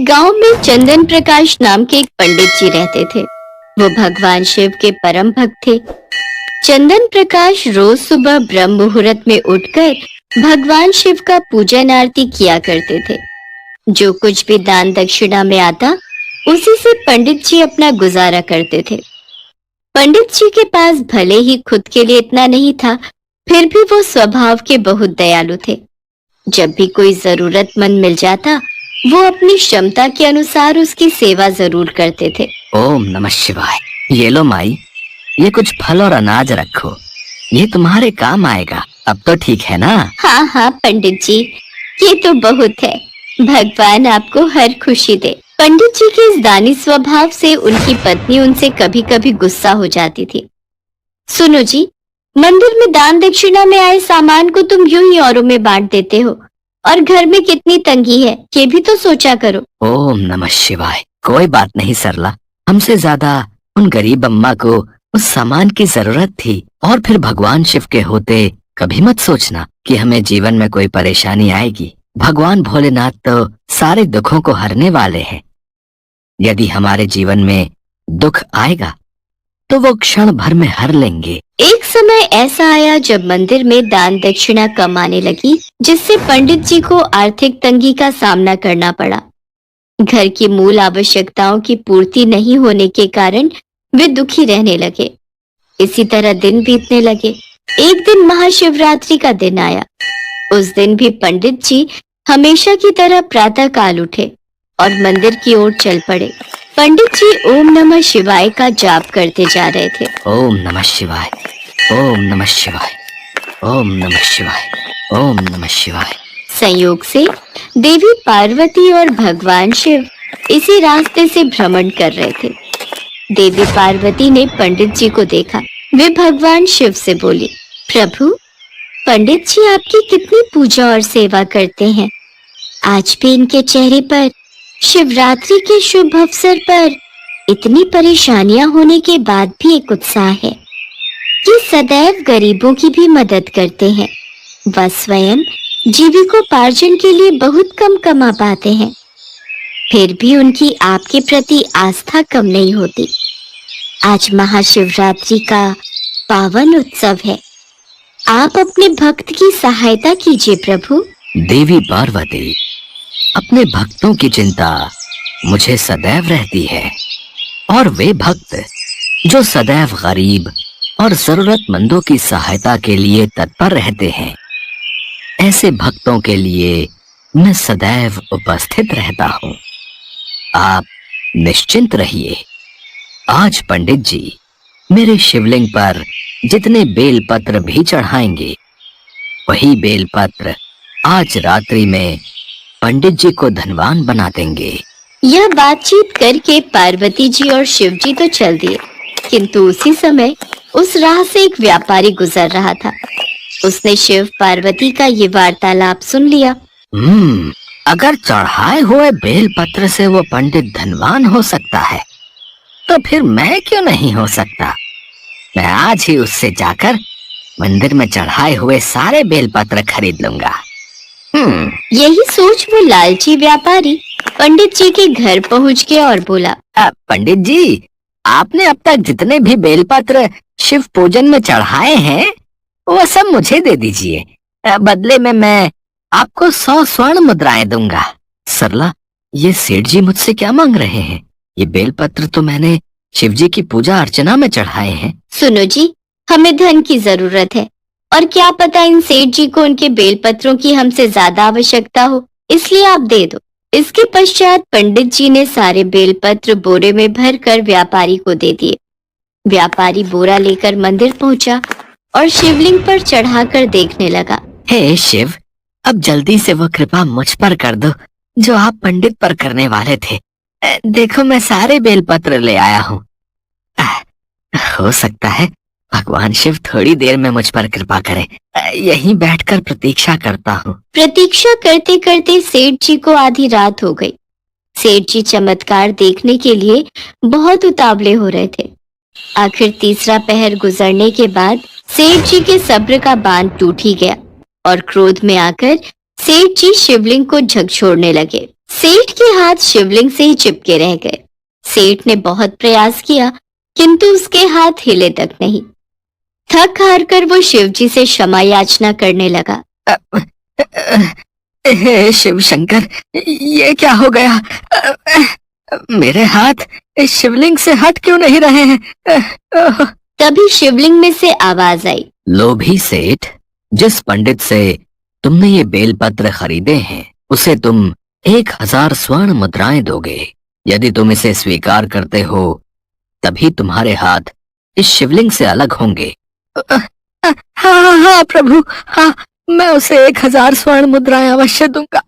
गांव में चंदन प्रकाश नाम के एक पंडित जी रहते थे। वो भगवान शिव के परम भक्त थे। चंदन प्रकाश रोज सुबह ब्रह्म मुहूर्त में उठकर भगवान शिव का पूजन आरती किया करते थे। जो कुछ भी दान दक्षिणा में आता, उसी से पंडित जी अपना गुजारा करते थे। पंडित जी के पास भले ही खुद के लिए इतना नहीं था, फिर भी वो स्वभाव के बहुत दयालु थे। जब भी कोई जरूरतमंद मिल जाता, वो अपनी क्षमता के अनुसार उसकी सेवा जरूर करते थे। ओम नमः शिवाय। ये लो माई, ये कुछ फल और अनाज रखो, ये तुम्हारे काम आएगा। अब तो ठीक है ना? हाँ हाँ पंडित जी, ये तो बहुत है। भगवान आपको हर खुशी दे। पंडित जी के इस दानी स्वभाव से उनकी पत्नी उनसे कभी कभी गुस्सा हो जाती थी। सुनो जी, मंदिर में दान दक्षिणा में आए सामान को तुम यूं ही औरों में बांट देते हो, और घर में कितनी तंगी है, ये भी तो सोचा करो। ओम नमः शिवाय। कोई बात नहीं सरला, हमसे ज्यादा उन गरीब अम्मा को उस सामान की जरूरत थी। और फिर भगवान शिव के होते कभी मत सोचना कि हमें जीवन में कोई परेशानी आएगी। भगवान भोलेनाथ तो सारे दुखों को हरने वाले हैं। यदि हमारे जीवन में दुख आएगा तो वो क्षण भर में हर लेंगे। एक समय ऐसा आया जब मंदिर में दान दक्षिणा कम आने लगी, जिससे पंडित जी को आर्थिक तंगी का सामना करना पड़ा। घर की मूल आवश्यकताओं की पूर्ति नहीं होने के कारण वे दुखी रहने लगे। इसी तरह दिन बीतने लगे। एक दिन महाशिवरात्रि का दिन आया। उस दिन भी पंडित जी हमेशा की तरह प्रातः काल उठे और मंदिर की ओर चल पड़े। पंडित जी ओम नमः शिवाय का जाप करते जा रहे थे। ओम नमः शिवाय, ओम नमः शिवाय, ओम नमः शिवाय, ओम नमः शिवाय। संयोग से देवी पार्वती और भगवान शिव इसी रास्ते से भ्रमण कर रहे थे। देवी पार्वती ने पंडित जी को देखा। वे भगवान शिव से बोली, प्रभु, पंडित जी आपकी कितनी पूजा और सेवा करते हैं। आज भी इनके चेहरे पर शिवरात्रि के शुभ अवसर पर इतनी परेशानियां होने के बाद भी एक उत्साह है। ये सदैव गरीबों की भी मदद करते हैं। वह स्वयं जीविकोपार्जन के लिए बहुत कम कमा पाते हैं, फिर भी उनकी आपके प्रति आस्था कम नहीं होती। आज महाशिवरात्रि का पावन उत्सव है, आप अपने भक्त की सहायता कीजिए प्रभु। देवी पार्वती, अपने भक्तों की चिंता मुझे सदैव रहती है, और वे भक्त जो सदैव गरीब और जरूरतमंदों की सहायता के लिए तत्पर रहते हैं, ऐसे भक्तों के लिए मैं सदैव उपस्थित रहता हूँ। आप निश्चिंत रहिए। आज पंडित जी मेरे शिवलिंग पर जितने बेलपत्र भी चढ़ाएंगे, वही बेलपत्र आज रात्रि में पंडित जी को धनवान बना देंगे। यह बातचीत करके पार्वती जी और शिव जी तो चल दिए, किंतु उसी समय उस राह से एक व्यापारी गुजर रहा था। उसने शिव पार्वती का ये वार्तालाप सुन लिया। अगर चढ़ाए हुए बेलपत्र से वो पंडित धनवान हो सकता है, तो फिर मैं क्यों नहीं हो सकता? मैं आज ही उससे जाकर मंदिर में चढ़ाए हुए सारे बेलपत्र खरीद लूंगा। यही सोच वो लालची व्यापारी पंडित जी के घर पहुंच गया और बोला, पंडित जी, आपने अब तक जितने भी बेलपत्र शिव पूजन में चढ़ाए हैं, वो सब मुझे दे दीजिए। बदले में मैं आपको 100 स्वर्ण मुद्राएं दूंगा। सरला, ये सेठ जी मुझसे क्या मांग रहे हैं? ये बेलपत्र तो मैंने शिव जी की पूजा अर्चना में चढ़ाए हैं। सुनो जी, हमें धन की जरूरत है, और क्या पता इन सेठ जी को उनके बेलपत्रों की हमसे ज्यादा आवश्यकता हो, इसलिए आप दे दो। इसके पश्चात पंडित जी ने सारे बेलपत्र बोरे में भरकर व्यापारी को दे दिए। व्यापारी बोरा लेकर मंदिर पहुंचा और शिवलिंग पर चढ़ाकर देखने लगा। हे शिव, अब जल्दी से वो कृपा मुझ पर कर दो जो आप पंडित पर करने वाले थे। देखो, मैं सारे बेलपत्र ले आया हूँ। हो सकता है भगवान शिव थोड़ी देर में मुझ पर कृपा करें। यहीं बैठकर प्रतीक्षा करता हूँ। प्रतीक्षा करते करते सेठ जी को आधी रात हो गई। सेठ जी चमत्कार देखने के लिए बहुत उतावले हो रहे थे। आखिर तीसरा पहर गुजरने के बाद सेठ जी के सब्र का बांध टूट ही गया और क्रोध में आकर सेठ जी शिवलिंग को झकझोरने लगे। सेठ के हाथ शिवलिंग से ही चिपके रह गए। सेठ ने बहुत प्रयास किया किंतु उसके हाथ हिले तक नहीं। थक हार कर वो शिव जी से क्षमा याचना करने लगा। हे शिव शंकर, ये क्या हो गया? मेरे हाथ इस शिवलिंग से हट क्यों नहीं रहे हैं? तभी शिवलिंग में से आवाज आई, लोभी सेठ, जिस पंडित से तुमने ये बेलपत्र खरीदे हैं उसे तुम 1000 स्वर्ण मुद्राएं दोगे। यदि तुम इसे स्वीकार करते हो तभी तुम्हारे हाथ इस शिवलिंग से अलग होंगे। हाँ प्रभु, हाँ, मैं उसे 1000 स्वर्ण मुद्राएं अवश्य दूंगा,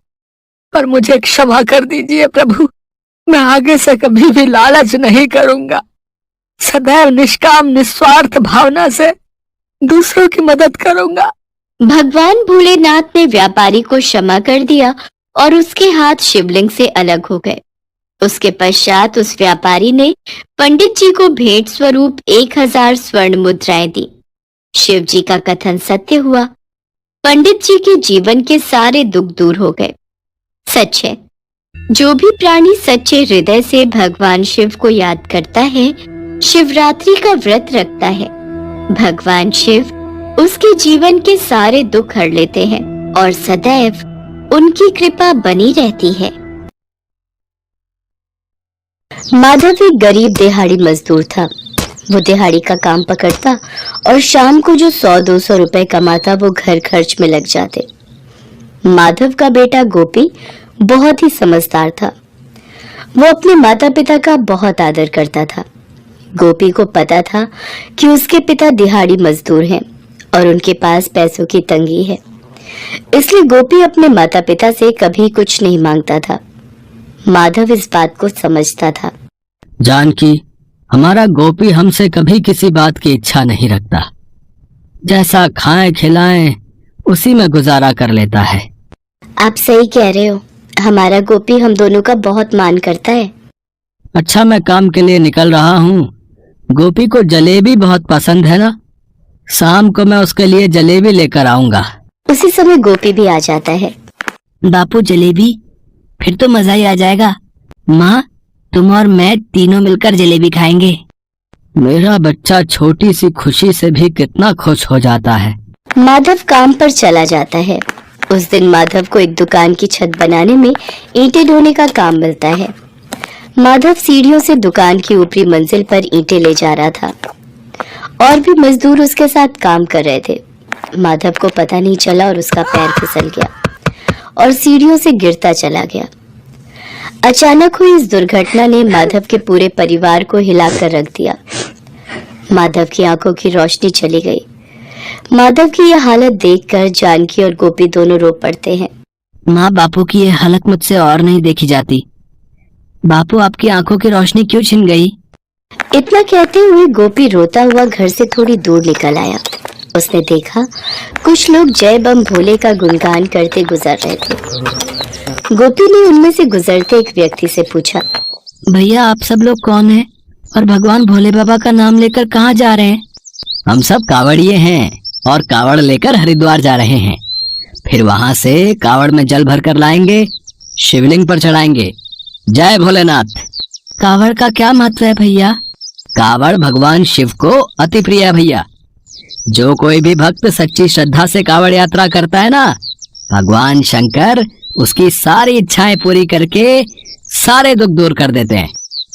पर मुझे क्षमा कर दीजिए प्रभु। मैं आगे से कभी भी लालच नहीं करूंगा। सदैव निष्काम निस्वार्थ भावना से दूसरों की मदद करूंगा। भगवान भोलेनाथ ने व्यापारी को क्षमा कर दिया और उसके हाथ शिवलिंग से अलग हो गए। उसके पश्चात उस व्यापारी ने पंडित जी को भेंट स्वरूप 1000 स्वर्ण मुद्राएं दी। शिव जी का कथन सत्य हुआ। पंडित जी के जीवन के सारे दुख दूर हो गए। सच है, जो भी प्राणी सच्चे हृदय से भगवान शिव को याद करता है, शिवरात्रि का व्रत रखता है, भगवान शिव उसके जीवन के सारे दुख हर लेते हैं और सदैव उनकी कृपा बनी रहती है। माधव एक गरीब दिहाड़ी मजदूर था। वो दिहाड़ी का काम पकड़ता और शाम को जो 100-200 रुपए कमाता वो घर खर्च में लग जाते। माधव का बेटा गोपी बहुत ही समझदार था। वो अपने माता पिता का बहुत आदर करता था। गोपी को पता था कि उसके पिता दिहाड़ी मजदूर हैं और उनके पास पैसों की तंगी है, इसलिए गोपी अपने माता पिता से कभी कुछ नहीं मांगता था। माधव इस बात को समझता था। जानकी, हमारा गोपी हमसे कभी किसी बात की इच्छा नहीं रखता। जैसा खाएं खिलाएं उसी में गुजारा कर लेता है। आप सही कह रहे हो। हमारा गोपी हम दोनों का बहुत मान करता है। अच्छा, मैं काम के लिए निकल रहा हूँ। गोपी को जलेबी बहुत पसंद है ना, शाम को मैं उसके लिए जलेबी लेकर आऊंगा। उसी समय गोपी भी आ जाता है। बापू जलेबी? फिर तो मजा ही आ जाएगा। माँ, तुम और मैं तीनों मिलकर जलेबी खाएंगे। मेरा बच्चा छोटी सी खुशी से भी कितना खुश हो जाता है। माधव काम पर चला जाता है। उस दिन माधव को एक दुकान की छत बनाने में ईंटें ढोने का काम मिलता है। माधव सीढ़ियों से दुकान की ऊपरी मंजिल पर ईंटें ले जा रहा था। और भी मजदूर उसके साथ काम कर रहे थे। माधव को पता नहीं चला और उसका पैर फिसल गया और सीढ़ियों से गिरता चला गया। अचानक हुई इस दुर्घटना ने माधव के पूरे परिवार को हिलाकर रख दिया। माधव की आंखों की रोशनी चली गई। माधव की यह हालत देखकर जानकी और गोपी दोनों रो पड़ते हैं। माँ, बापू की यह हालत मुझसे और नहीं देखी जाती। बापू, आपकी आंखों की रोशनी क्यों छिन गई? इतना कहते हुए गोपी रोता हुआ घर से थोड़ी दूर निकल आया। उसने देखा कुछ लोग जय बम भोले का गुणगान करते गुजर रहे थे। गोपी ने उनमें से गुजरते एक व्यक्ति से पूछा, भैया, आप सब लोग कौन हैं और भगवान भोले बाबा का नाम लेकर कहाँ जा रहे हैं? हम सब कावड़िए हैं और कावड़ लेकर हरिद्वार जा रहे हैं। फिर वहां से कावड़ में जल भर कर लाएंगे, शिवलिंग पर चढ़ाएंगे। जय भोलेनाथ। कावड़ का क्या महत्व है भैया? कावड़ भगवान शिव को अति प्रिय है भैया। जो कोई भी भक्त सच्ची श्रद्धा से कावड़ यात्रा करता है ना, भगवान शंकर उसकी सारी इच्छाएं पूरी करके सारे दुख दूर कर देते हैं।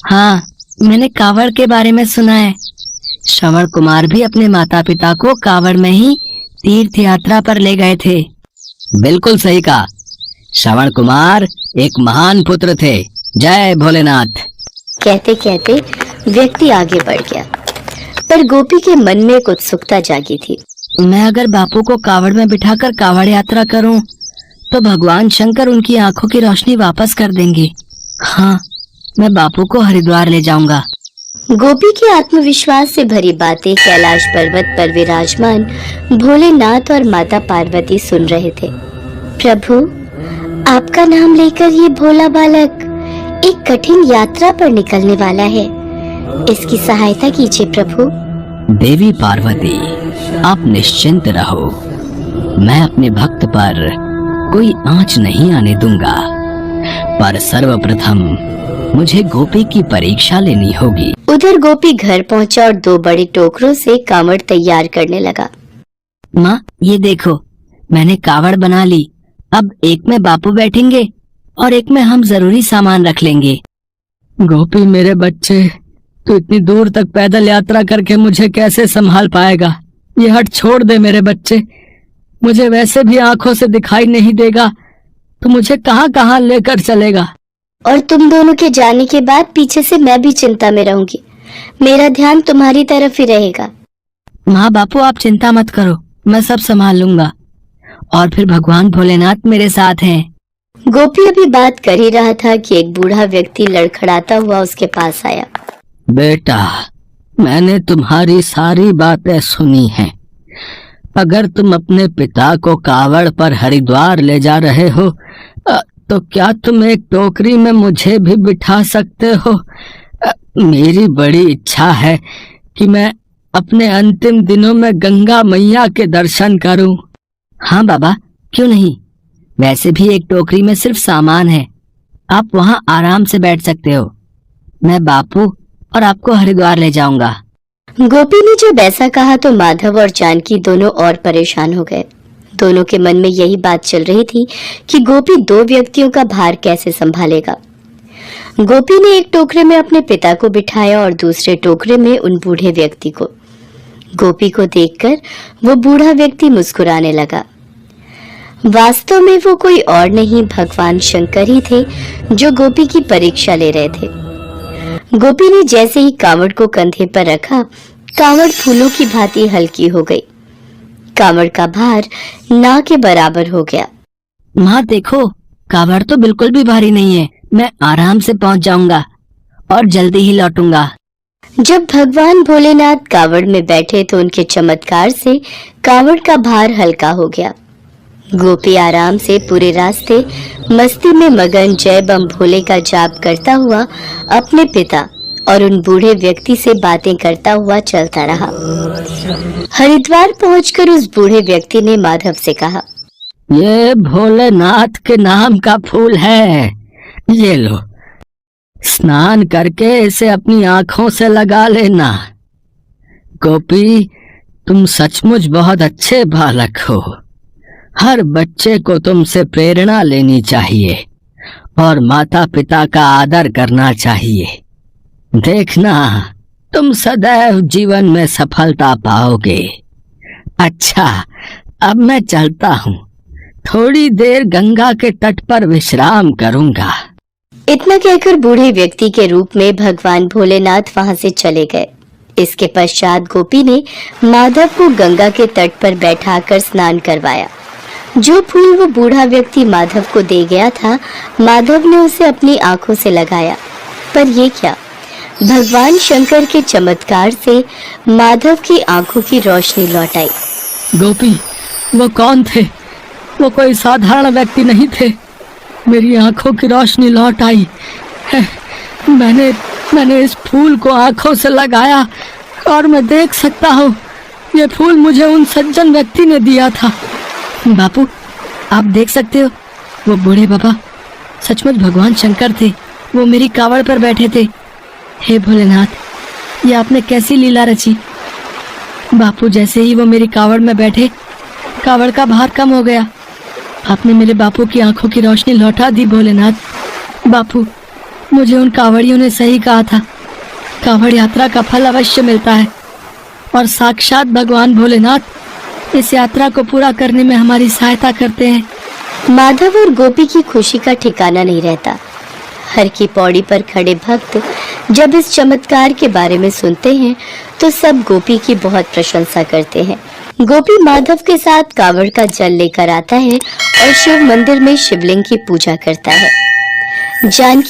हाँ, मैंने कावड़ के बारे में सुना है। श्रवण कुमार भी अपने माता पिता को कावड़ में ही तीर्थ यात्रा पर ले गए थे। बिल्कुल सही कहा। श्रवण कुमार एक महान पुत्र थे। जय भोलेनाथ। कहते कहते व्यक्ति आगे बढ़ गया, पर गोपी के मन में एक उत्सुकता जागी थी। मैं अगर बापू को कावड़ में बिठाकर कावड़ यात्रा करूं, तो भगवान शंकर उनकी आंखों की रोशनी वापस कर देंगे। हाँ, मैं बापू को हरिद्वार ले जाऊंगा। गोपी के आत्मविश्वास से भरी बातें कैलाश पर्वत पर विराजमान भोलेनाथ और माता पार्वती सुन रहे थे। प्रभु, आपका नाम लेकर ये भोला बालक एक कठिन यात्रा पर निकलने वाला है। इसकी सहायता कीजिए प्रभु। देवी पार्वती, आप निश्चिंत रहो। मैं अपने भक्त पर कोई आंच नहीं आने दूंगा। पर सर्वप्रथम मुझे गोपी की परीक्षा लेनी होगी। उधर गोपी घर पहुंचा और 2 बड़े टोकरों से कावड़ तैयार करने लगा। माँ, ये देखो, मैंने कावड़ बना ली। अब एक में बापू बैठेंगे और एक में हम जरूरी सामान रख लेंगे। गोपी मेरे बच्चे, तू इतनी दूर तक पैदल यात्रा करके मुझे कैसे संभाल पाएगा? ये हट छोड़ दे मेरे बच्चे। मुझे वैसे भी आंखों से दिखाई नहीं देगा, तो मुझे कहाँ कहाँ लेकर चलेगा? और तुम दोनों के जाने के बाद पीछे से मैं भी चिंता में रहूंगी। मेरा ध्यान तुम्हारी तरफ ही रहेगा। माँ बापू, आप चिंता मत करो, मैं सब संभाल लूंगा। और फिर भगवान भोलेनाथ मेरे साथ हैं। गोपी अभी बात कर ही रहा था कि एक बूढ़ा व्यक्ति लड़खड़ाता हुआ उसके पास आया। बेटा, मैंने तुम्हारी सारी बातें सुनी हैं। अगर तुम अपने पिता को कावड़ पर हरिद्वार ले जा रहे हो, तो क्या तुम एक टोकरी में मुझे भी बिठा सकते हो? मेरी बड़ी इच्छा है कि मैं अपने अंतिम दिनों में गंगा मैया के दर्शन करूं। हाँ बाबा, क्यों नहीं। वैसे भी एक टोकरी में सिर्फ सामान है, आप वहां आराम से बैठ सकते हो। मैं बापू और आपको हरिद्वार ले जाऊंगा। गोपी ने जब ऐसा कहा तो माधव और जानकी दोनों और परेशान हो गए। दोनों के मन में यही बात चल रही थी कि गोपी 2 व्यक्तियों का भार कैसे संभालेगा। गोपी ने एक टोकरे में अपने पिता को बिठाया और दूसरे टोकरे में उन बूढ़े व्यक्ति को। गोपी को देखकर वो बूढ़ा व्यक्ति मुस्कुराने लगा। वास्तव में वो कोई और नहीं, भगवान शंकर ही थे जो गोपी की परीक्षा ले रहे थे। गोपी ने जैसे ही कावड़ को कंधे पर रखा, कावड़ फूलों की भांति हल्की हो गई। कावड़ का भार ना के बराबर हो गया। माँ देखो, कावड़ तो बिल्कुल भी भारी नहीं है। मैं आराम से पहुंच जाऊंगा और जल्दी ही लौटूंगा। जब भगवान भोलेनाथ कावड़ में बैठे तो उनके चमत्कार से कावड़ का भार हल्का हो गया। गोपी आराम से पूरे रास्ते मस्ती में मगन जय बम भोले का जाप करता हुआ अपने पिता और उन बूढ़े व्यक्ति से बातें करता हुआ चलता रहा। हरिद्वार पहुंचकर उस बूढ़े व्यक्ति ने माधव से कहा, ये भोलेनाथ के नाम का फूल है, ये लो, स्नान करके इसे अपनी आंखों से लगा लेना। गोपी, तुम सचमुच बहुत अच्छे बालक हो। हर बच्चे को तुमसे प्रेरणा लेनी चाहिए और माता पिता का आदर करना चाहिए। देखना, तुम सदैव जीवन में सफलता पाओगे। अच्छा, अब मैं चलता हूँ। थोड़ी देर गंगा के तट पर विश्राम करूंगा। इतना कहकर बूढ़े व्यक्ति के रूप में भगवान भोलेनाथ वहां से चले गए। इसके पश्चात गोपी ने माधव को गंगा के तट पर बैठाकर स्नान करवाया। जो फूल वो बूढ़ा व्यक्ति माधव को दे गया था, माधव ने उसे अपनी आंखों से लगाया। पर ये क्या, भगवान शंकर के चमत्कार से माधव की आंखों की रोशनी लौट आई। गोपी, वो कौन थे? वो कोई साधारण व्यक्ति नहीं थे। मेरी आंखों की रोशनी लौट आई है। मैंने इस फूल को आंखों से लगाया और मैं देख सकता हूँ, ये फूल मुझे उन सज्जन व्यक्ति ने दिया था। बापू, आप देख सकते हो, वो बूढ़े बाबा सचमुच भगवान शंकर थे। वो मेरी कावड़ पर बैठे थे। हे भोलेनाथ, ये आपने कैसी लीला रची। बापू, जैसे ही वो मेरी कावड़ में बैठे, कावड़ का भार कम हो गया। आपने मेरे बापू की आंखों की रोशनी लौटा दी। भोलेनाथ बापू, मुझे उन कावड़ियों ने सही कहा था, कावड़ यात्रा का फल अवश्य मिलता है और साक्षात भगवान भोलेनाथ इस यात्रा को पूरा करने में हमारी सहायता करते हैं। माधव और गोपी की खुशी का ठिकाना नहीं रहता। हर की पौड़ी पर खड़े भक्त जब इस चमत्कार के बारे में सुनते हैं तो सब गोपी की बहुत प्रशंसा करते हैं। गोपी माधव के साथ कावड़ का जल लेकर आता है और शिव मंदिर में शिवलिंग की पूजा करता है। जानकी